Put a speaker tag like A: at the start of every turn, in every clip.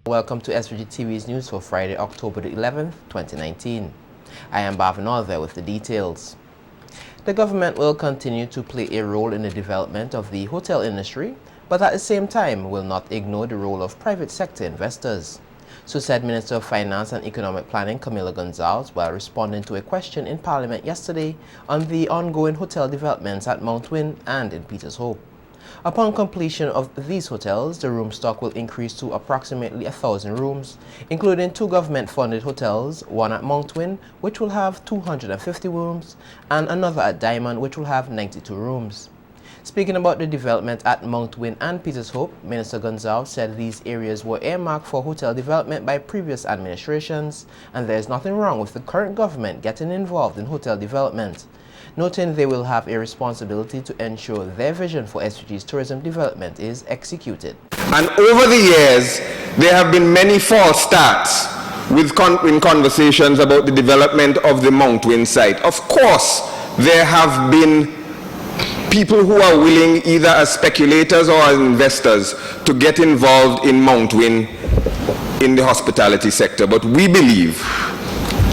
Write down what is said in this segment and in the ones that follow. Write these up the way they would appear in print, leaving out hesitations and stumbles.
A: Welcome to SVG-TV's news for Friday, October the 11th, 2019. I am Bhavin there with the details. The government will continue to play a role in the development of the hotel industry, but at the same time will not ignore the role of private sector investors. So said Minister of Finance and Economic Planning Camila Gonzalez while responding to a question in Parliament yesterday on the ongoing hotel developments at Mount Wynn and in Peters Hope. Upon completion of these hotels, the room stock will increase to approximately 1,000 rooms, including 2 government-funded hotels, one at Mount Wynn, which will have 250 rooms, and another at Diamond, which will have 92 rooms. Speaking about the development at Mount Wynn and Peters Hope, Minister Gonzalez said these areas were earmarked for hotel development by previous administrations, and there is nothing wrong with the current government getting involved in hotel development, noting they will have a responsibility to ensure their vision for SVG's tourism development is executed.
B: And over the years, there have been many false starts in conversations about the development of the Mount Wynn site. Of course, there have been people who are willing, either as speculators or as investors, to get involved in Mount Wynn in the hospitality sector. But we believe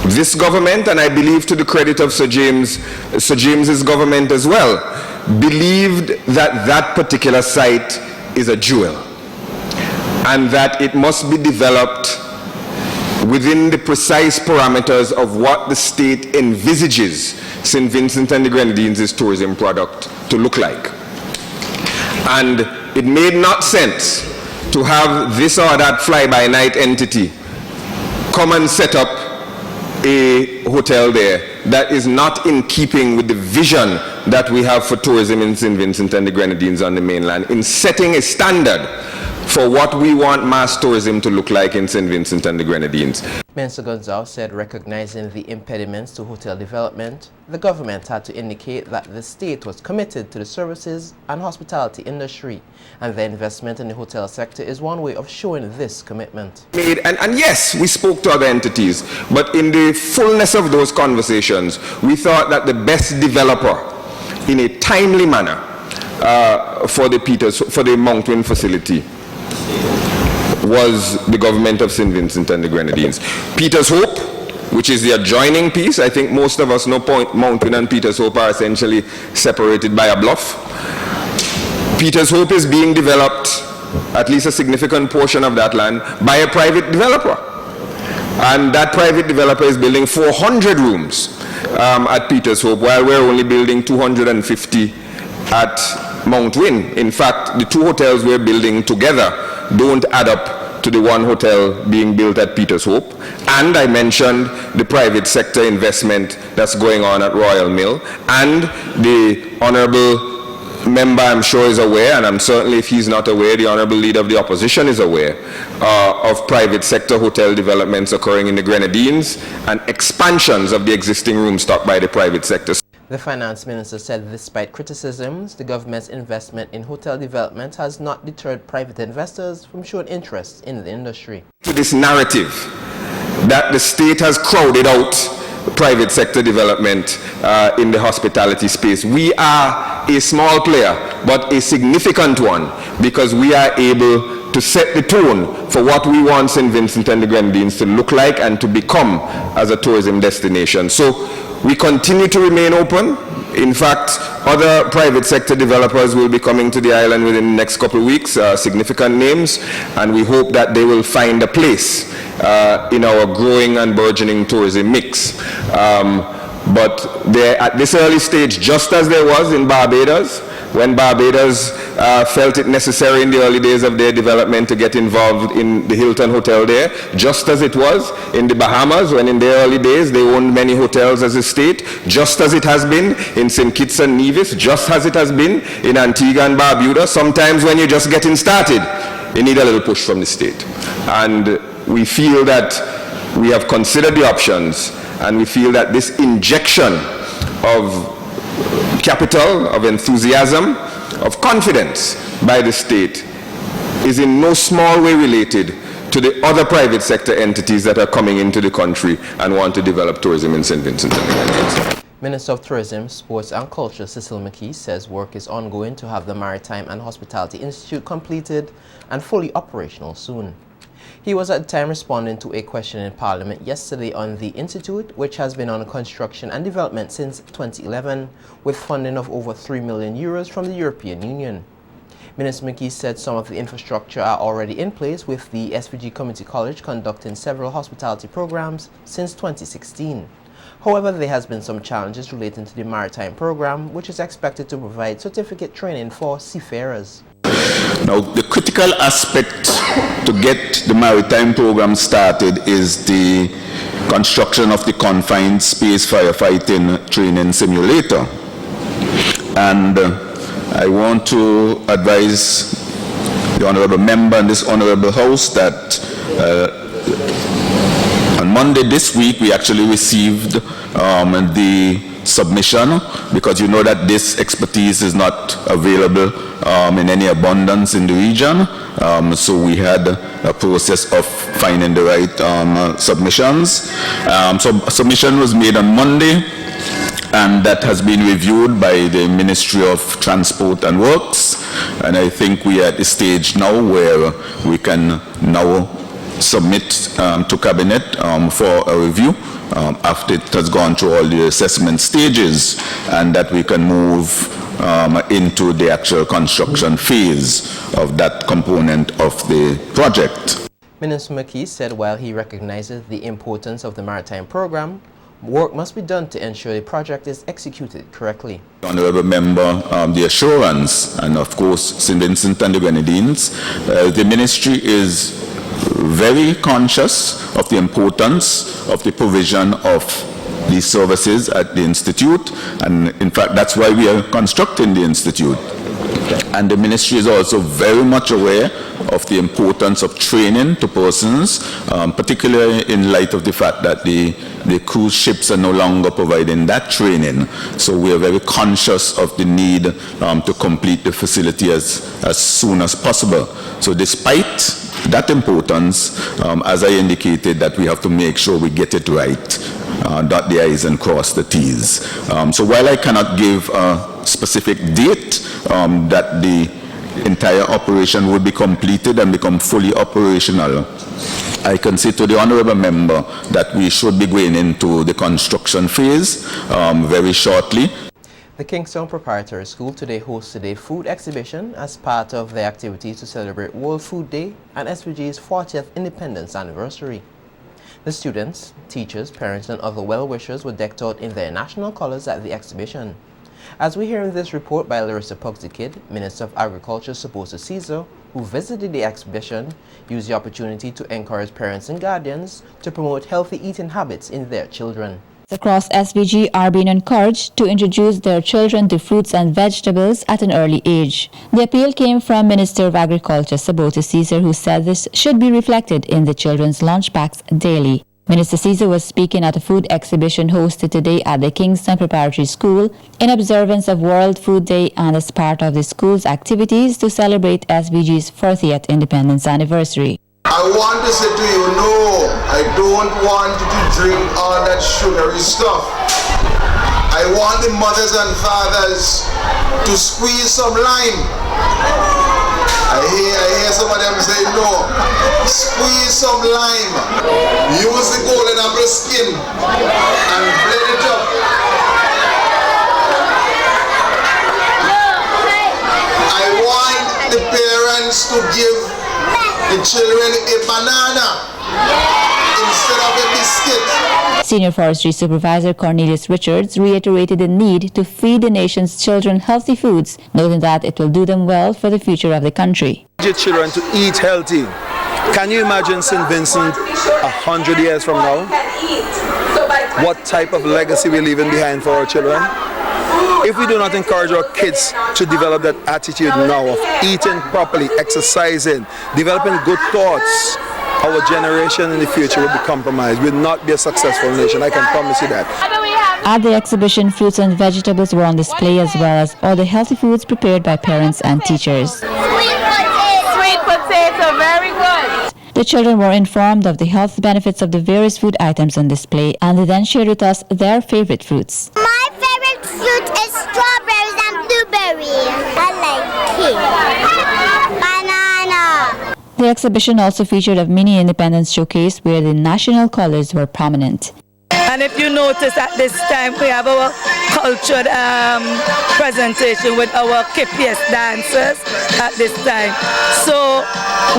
B: this government, and I believe to the credit of Sir James's government as well, believed that that particular site is a jewel and that it must be developed within the precise parameters of what the state envisages St. Vincent and the Grenadines' tourism product to look like. And it made not sense to have this or that fly-by-night entity come and set up a hotel there that is not in keeping with the vision that we have for tourism in St. Vincent and the Grenadines on the mainland, in setting a standard for what we want mass tourism to look like in St. Vincent and the Grenadines.
A: Minister Gonzalez said recognizing the impediments to hotel development, the government had to indicate that the state was committed to the services and hospitality industry, and the investment in the hotel sector is one way of showing this commitment.
B: And yes, we spoke to other entities, but in the fullness of those conversations, we thought that the best developer in a timely manner for the Mount Wynn facility was the government of St. Vincent and the Grenadines. Peters Hope, which is the adjoining piece, I think most of us know Mount Wynn and Peters Hope are essentially separated by a bluff. Peters Hope is being developed, at least a significant portion of that land, by a private developer. And that private developer is building 400 rooms at Peters Hope, while we're only building 250 at Mount Wynn. In fact, the 2 hotels we're building together don't add up to the 1 hotel being built at Peters Hope. And I mentioned the private sector investment that's going on at Royal Mill, and the honorable member, I'm sure, is aware, and I'm certainly, if he's not aware, the honorable leader of the opposition is aware of private sector hotel developments occurring in the Grenadines and expansions of the existing room stock by the private sector.
A: The finance minister said despite criticisms, the government's investment in hotel development has not deterred private investors from showing interest in the industry.
B: To this narrative that the state has crowded out private sector development in the hospitality space, we are a small player, but a significant one, because we are able to set the tone for what we want St. Vincent and the Grenadines to look like and to become as a tourism destination. So we continue to remain open. In fact, other private sector developers will be coming to the island within the next couple of weeks, significant names, and we hope that they will find a place in our growing and burgeoning tourism mix. But they're at this early stage, just as there was in Barbados, when Barbados felt it necessary in the early days of their development to get involved in the Hilton Hotel there, just as it was in the Bahamas, when in their early days they owned many hotels as a state, just as it has been in St. Kitts and Nevis, just as it has been in Antigua and Barbuda. Sometimes when you're just getting started, you need a little push from the state. And we feel that we have considered the options, and we feel that this injection of capital, of enthusiasm, of confidence by the state is in no small way related to the other private sector entities that are coming into the country and want to develop tourism in St. Vincent and the Grenadines.
A: Minister of Tourism, Sports and Culture Cecil McKee says work is ongoing to have the Maritime and Hospitality Institute completed and fully operational soon. He was at the time responding to a question in Parliament yesterday on the institute, which has been on construction and development since 2011, with funding of over €3 million from the European Union. Minister McKee said some of the infrastructure are already in place, with the SVG Community College conducting several hospitality programs since 2016. However, there has been some challenges relating to the Maritime program, which is expected to provide certificate training for seafarers.
C: Now, the critical aspect to get the Maritime program started is the construction of the confined space firefighting training simulator. And I want to advise the Honourable Member and this Honourable House that on Monday this week we actually received the submission, because you know that this expertise is not available in any abundance in the region. So we had a process of finding the right submissions. So a submission was made on Monday, and that has been reviewed by the Ministry of Transport and Works. And I think we are at the stage now where we can now submit to Cabinet for a review after it has gone through all the assessment stages, and that we can move into the actual construction phase of that component of the project.
A: Minister McKee said while he recognizes the importance of the Maritime program, work must be done to ensure the project is executed correctly.
C: Honourable Member, the assurance, and of course St. Vincent and the Grenadines, the Ministry is very conscious of the importance of the provision of these services at the Institute, and in fact that's why we are constructing the Institute. And the Ministry is also very much aware of the importance of training to persons, particularly in light of the fact that the cruise ships are no longer providing that training. So we are very conscious of the need to complete the facility as soon as possible. So despite that importance, as I indicated, that we have to make sure we get it right, dot the I's and cross the T's. So while I cannot give a specific date that the entire operation will be completed and become fully operational, I can say to the Honourable Member that we should be going into the construction phase very shortly.
A: The Kingston Preparatory School today hosted a food exhibition as part of their activities to celebrate World Food Day and SVG's 40th Independence Anniversary. The students, teachers, parents and other well-wishers were decked out in their national colours at the exhibition. As we hear in this report by Larissa Pugsy-Kidd, Minister of Agriculture Sabosa Caesar, who visited the exhibition, used the opportunity to encourage parents and guardians to promote healthy eating habits in their children.
D: Across SVG are being encouraged to introduce their children to fruits and vegetables at an early age. The appeal came from Minister of Agriculture Sabosa Caesar, who said this should be reflected in the children's lunch packs daily. Minister Caesar was speaking at a food exhibition hosted today at the Kingston Preparatory School in observance of World Food Day and as part of the school's activities to celebrate SVG's 40th Independence Anniversary.
E: I want to say to you, no, I don't want you to drink all that sugary stuff. I want the mothers and fathers to squeeze some lime. I hear some of them say, no, squeeze some lime. Use the golden apple skin and blend it up. I want the parents to give the children a banana instead of a biscuit.
D: Senior Forestry Supervisor Cornelius Richards reiterated the need to feed the nation's children healthy foods, noting that it will do them well for the future of the country.
F: Your children to eat healthy. Can you imagine St. Vincent 100 years from now? What type of legacy we're leaving behind for our children? If we do not encourage our kids to develop that attitude now of eating properly, exercising, developing good thoughts, our generation in the future will be compromised. We'll not be a successful nation, I can promise you that.
D: At the exhibition, fruits and vegetables were on display as well as all the healthy foods prepared by parents and teachers.
G: Sweet potato, very good.
D: The children were informed of the health benefits of the various food items on display, and they then shared with us their favorite fruits.
H: My favorite fruit is strawberries and blueberries. I like cake. Banana.
D: The exhibition also featured a mini independence showcase where the national colors were prominent.
I: And if you notice at this time, we have our cultured presentation with our KPS dancers at this time. So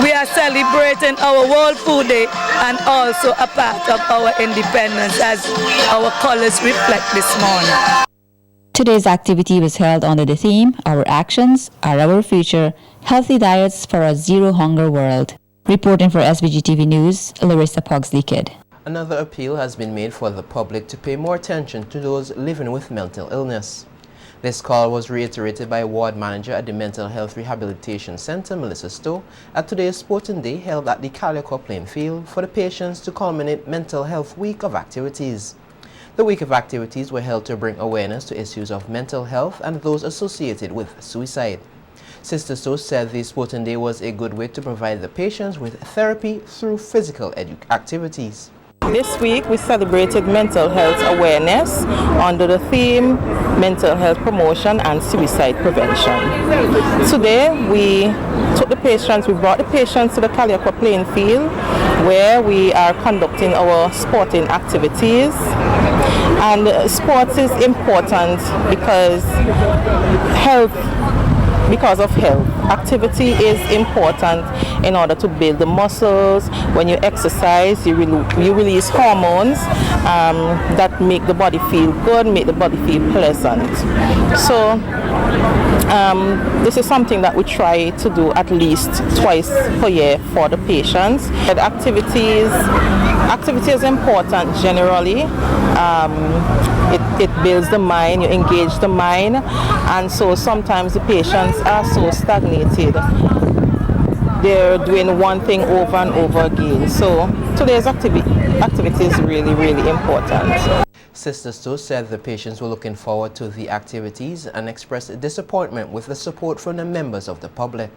I: we are celebrating our World Food Day and also a part of our independence as our colors reflect this morning.
D: Today's activity was held under the theme, Our Actions Are Our Future, Healthy Diets for a Zero Hunger World. Reporting for SVG-TV News, Larissa Pugsley-Kidd.
A: Another appeal has been made for the public to pay more attention to those living with mental illness. This call was reiterated by Ward Manager at the Mental Health Rehabilitation Center, Melissa Stowe, at today's Sporting Day held at the Calico playing field for the patients to culminate Mental Health Week of activities. The week of activities were held to bring awareness to issues of mental health and those associated with suicide. Sister Stowe said the Sporting Day was a good way to provide the patients with therapy through physical activities.
J: This week we celebrated mental health awareness under the theme Mental Health Promotion and Suicide Prevention. Today we brought the patients to the Calico playing field where we are conducting our sporting activities. And sports is important because of health. Activity is important in order to build the muscles. When you exercise, you release hormones that make the body feel good, make the body feel pleasant. So this is something that we try to do at least twice per year for the patients. But activity is important generally. It builds the mind, you engage the mind, and so sometimes the patients are so stagnated. They're doing one thing over and over again. So today's activity is really, really important.
A: Sister Stowe said the patients were looking forward to the activities and expressed disappointment with the support from the members of the public.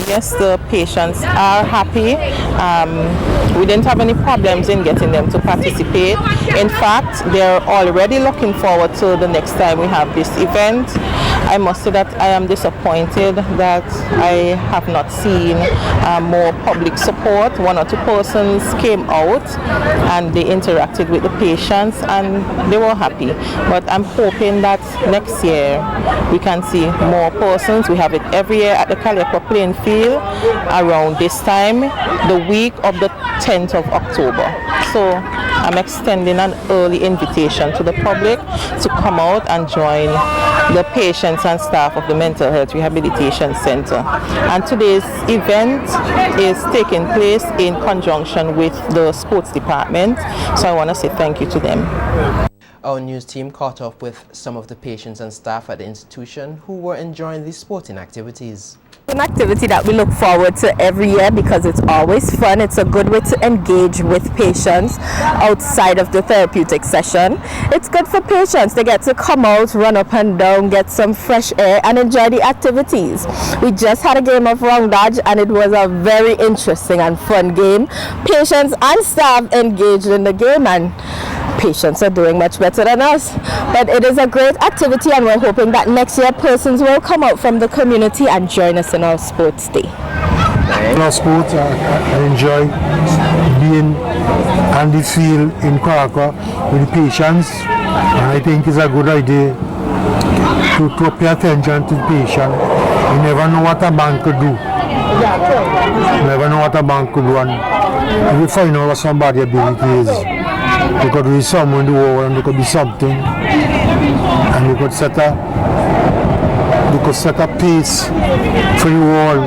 J: Yes, the patients are happy. We didn't have any problems in getting them to participate. In fact, they're already looking forward to the next time we have this event. I must say that I am disappointed that I have not seen more public support. One or two persons came out and they interacted with the patients and they were happy. But I'm hoping that next year we can see more persons. We have it every year at the Calico playing field around this time, the week of the 10th of October. So I'm extending an early invitation to the public to come out and join the patients and staff of the Mental Health Rehabilitation Center. And today's event is taking place in conjunction with the sports department. So I want to say thank you to them.
A: Our news team caught up with some of the patients and staff at the institution who were enjoying the sporting activities.
K: An activity that we look forward to every year because it's always fun. It's a good way to engage with patients outside of the therapeutic session. It's good for patients. They get to come out, run up and down, get some fresh air and enjoy the activities. We just had a game of Round Dodge and it was a very interesting and fun game. Patients and staff engaged in the game and patients are doing much better than us. But it is a great activity and we're hoping that next year persons will come out from the community and join us in our sports day.
L: In our sports, I enjoy being on the field in Calico with the patients, and I think it's a good idea to pay attention to the patient. You never know what a bank could do. You never know what a bank could do, and you find out what somebody's ability is. There could be someone in the world and there could be something, and you could set a pace for the world.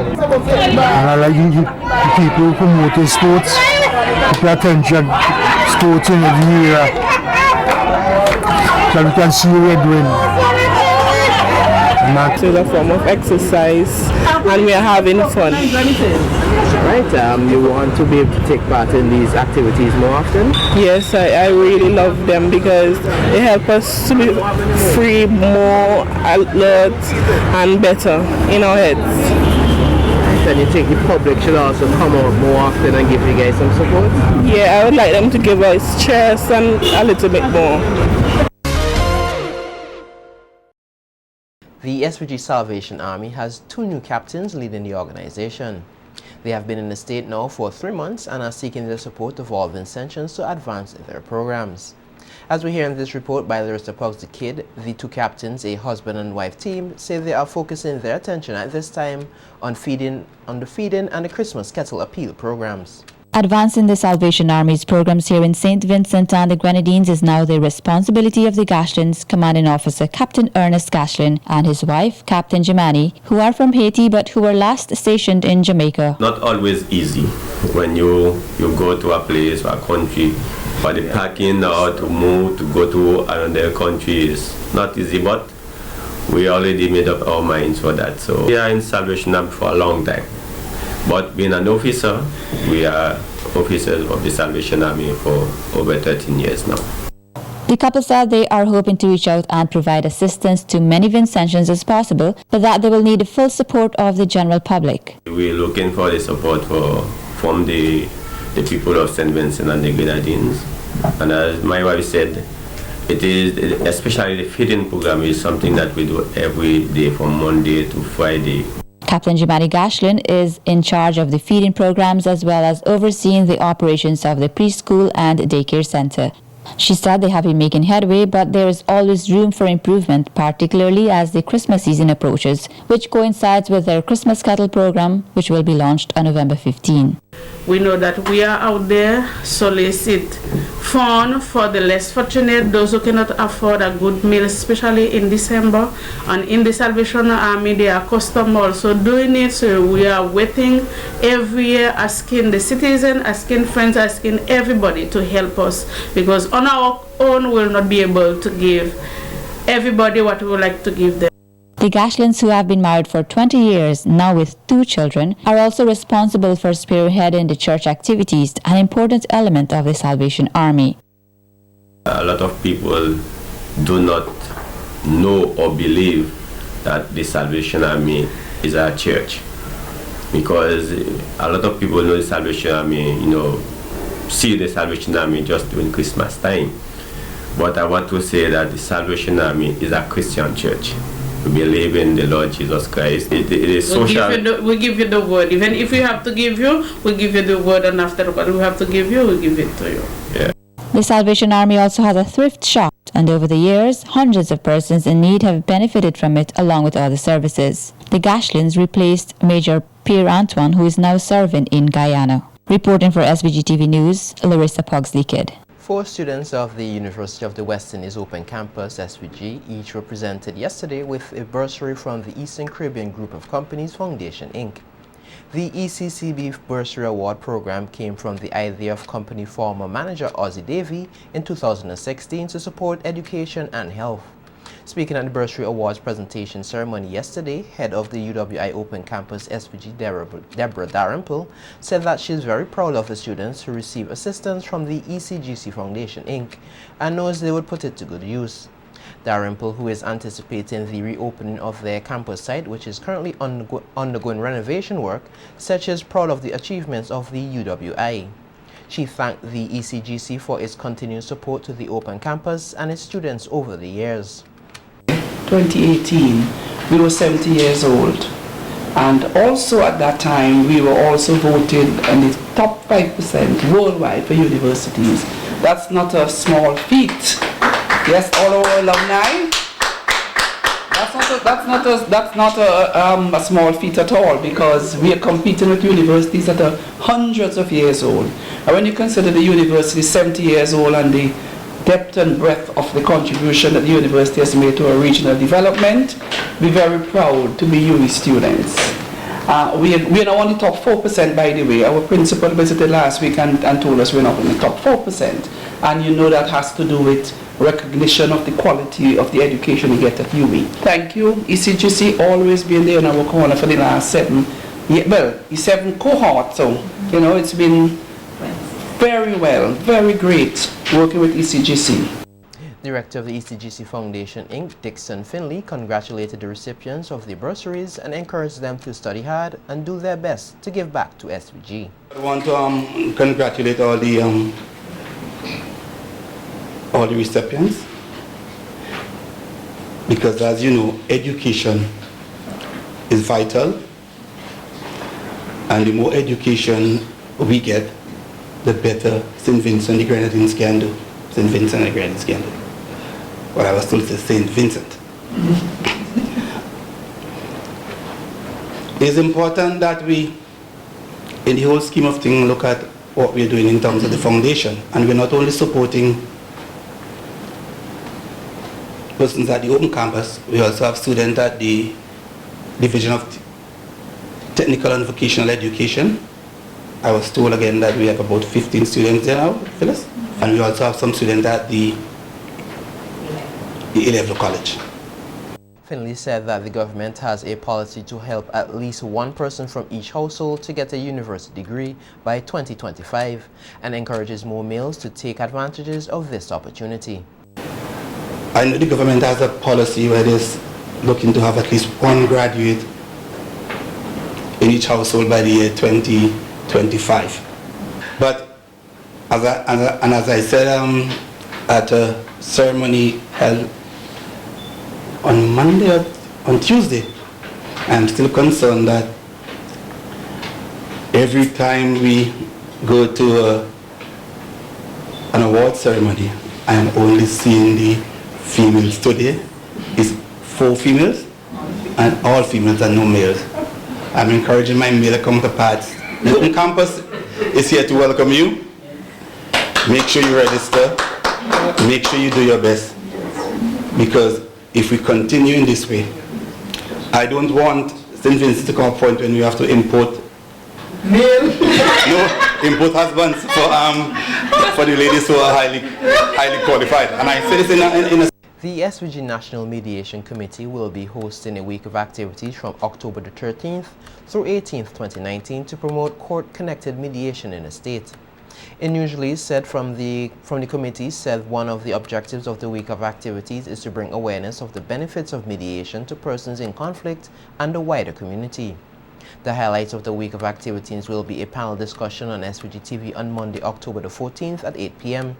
L: And I like the people who promote sports to pay attention to sports in the area so we can see what we're doing.
M: It's a form of exercise and we are having fun.
A: Right, you want to be able to take part in these activities more often?
M: Yes, I really love them because they help us to be free, more alert and better in our heads.
A: And you think the public should also come out more often and give you guys some support?
M: Yeah, I would like them to give us chairs and a little bit more. The
A: The SVG Salvation Army has 2 new captains leading the organization. They have been in the state now for 3 months and are seeking the support of all Vincentians to advance their programs. As we hear in this report by Larissa Pugsley-Kidd, the two captains, a husband and wife team, say they are focusing their attention at this time on the feeding and the Christmas Kettle Appeal programs.
D: Advancing the Salvation Army's programs here in St. Vincent and the Grenadines is now the responsibility of the Gashlins Commanding Officer Captain Ernest Gashlin and his wife, Captain Jemani, who are from Haiti but who were last stationed in Jamaica.
N: Not always easy when you go to a place or a country, but the packing or to move to go to another country is not easy, but we already made up our minds for that. So we are in Salvation Army for a long time. But being an officer, we are officers of the Salvation Army for over 13 years now.
D: The couple said they are hoping to reach out and provide assistance to many Vincentians as possible, but that they will need the full support of the general public.
N: We're looking for the support from the people of St. Vincent and the Grenadines. And as my wife said, it is, especially the feeding program, is something that we do every day from Monday to Friday.
D: Captain Jemani Gashlin is in charge of the feeding programs as well as overseeing the operations of the preschool and daycare center. She said they have been making headway, but there is always room for improvement, particularly as the Christmas season approaches, which coincides with their Christmas Kettle program, which will be launched on November 15.
M: We know that we are out there solicit fund for the less fortunate, those who cannot afford a good meal, especially in December. And in the Salvation Army, they are accustomed also doing it. So we are waiting every year, asking the citizen, asking friends, asking everybody to help us, because on our own we'll not be able to give everybody what we would like to give them.
D: The Gashlins, who have been married for 20 years, now with 2 children, are also responsible for spearheading the church activities, an important element of the Salvation Army.
N: A lot of people do not know or believe that the Salvation Army is a church, because a lot of people know the Salvation Army, see the Salvation Army just during Christmas time. But I want to say that the Salvation Army is a Christian church. We believe in the Lord Jesus Christ. It is social.
M: We give you the word. Even if we have to give you, we give you the word, and after what we have to give you, we give it to you.
N: Yeah.
D: The Salvation Army also has a thrift shop, and over the years, hundreds of persons in need have benefited from it along with other services. The Gashlins replaced Major Pierre Antoine, who is now serving in Guyana. Reporting for SVG-TV News, Larissa Pugsley-Kidd.
A: 4 students of the University of the West Indies Open Campus, SVG, each were presented yesterday with a bursary from the Eastern Caribbean Group of Companies Foundation, Inc. The ECCB Bursary Award program came from the idea of company former manager Ozzie Davey in 2016 to support education and health. Speaking at the Bursary Awards presentation ceremony yesterday, head of the UWI Open Campus SVG, Deborah Darimple, said that she is very proud of the students who receive assistance from the ECGC Foundation, Inc., and knows they would put it to good use. Darimple, who is anticipating the reopening of their campus site, which is currently undergoing renovation work, said she is proud of the achievements of the UWI. She thanked the ECGC for its continued support to the Open Campus and its students over the years.
O: 2018, we were 70 years old, and also at that time we were also voted in the top 5% worldwide for universities. That's not a small feat. Yes, all our alumni. That's not a small feat at all, because we are competing with universities that are hundreds of years old. And when you consider the university 70 years old and the depth and breadth of the contribution that the university has made to our regional development, we're very proud to be UE students. We are now on the top 4%, by the way. Our principal visited last week and told us we're not in the top 4%. And you know that has to do with recognition of the quality of the education we get at UE. Thank you, ECGC, always been there in our corner for the last 7 cohorts. So, it's been very well, very great working with ECGC.
A: Director of the ECGC Foundation, Inc., Dixon Finley, congratulated the recipients of the bursaries and encouraged them to study hard and do their best to give back to SVG.
P: I want to congratulate all the recipients, because, as you know, education is vital. And the more education we get, the better St. Vincent the Grenadines can do. St. Vincent the Grenadines can do. Well, I was told to say St. Vincent. It's important that we, in the whole scheme of things, look at what we're doing in terms of the foundation. And we're not only supporting persons at the open campus, we also have students at the Division of Technical and Vocational Education. I was told again that we have about 15 students there now, Phyllis. And we also have some students at the A-level college.
A: Finley said that the government has a policy to help at least one person from each household to get a university degree by 2025 and encourages more males to take advantages of this opportunity.
P: I know the government has a policy where it is looking to have at least one graduate in each household by the year 2025. But as I said at a ceremony held on Monday or on Tuesday, I'm still concerned that every time we go to an award ceremony, I'm only seeing the females. Today is 4 females and all females and no males. I'm encouraging my male counterparts. The open campus is here to welcome you. Make sure you register. Make sure you do your best. Because if we continue in this way, I don't want St. Vincent to come a point when we have to import import husbands for the ladies who are highly qualified. And I say this in a
A: The SVG National Mediation Committee will be hosting a week of activities from October the 13th through 18th, 2019 to promote court-connected mediation in the state. It usually said from the committee said one of the objectives of the week of activities is to bring awareness of the benefits of mediation to persons in conflict and the wider community. The highlights of the week of activities will be a panel discussion on SVG-TV on Monday, October the 14th at 8 p.m.,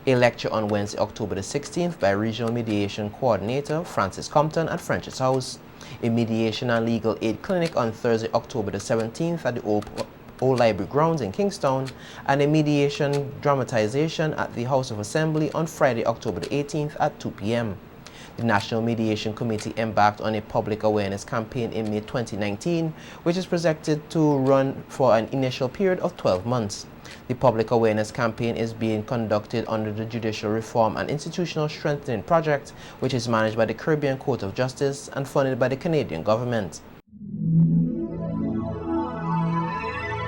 A: a lecture on Wednesday, October the 16th by Regional Mediation Coordinator Francis Compton at French's House, a mediation and legal aid clinic on Thursday, October the 17th at the Old Library Grounds in Kingstown, and a mediation dramatization at the House of Assembly on Friday, October the 18th at 2 p.m. The National Mediation Committee embarked on a public awareness campaign in May 2019, which is projected to run for an initial period of 12 months. The public awareness campaign is being conducted under the Judicial Reform and Institutional Strengthening Project, which is managed by the Caribbean Court of Justice and funded by the Canadian government.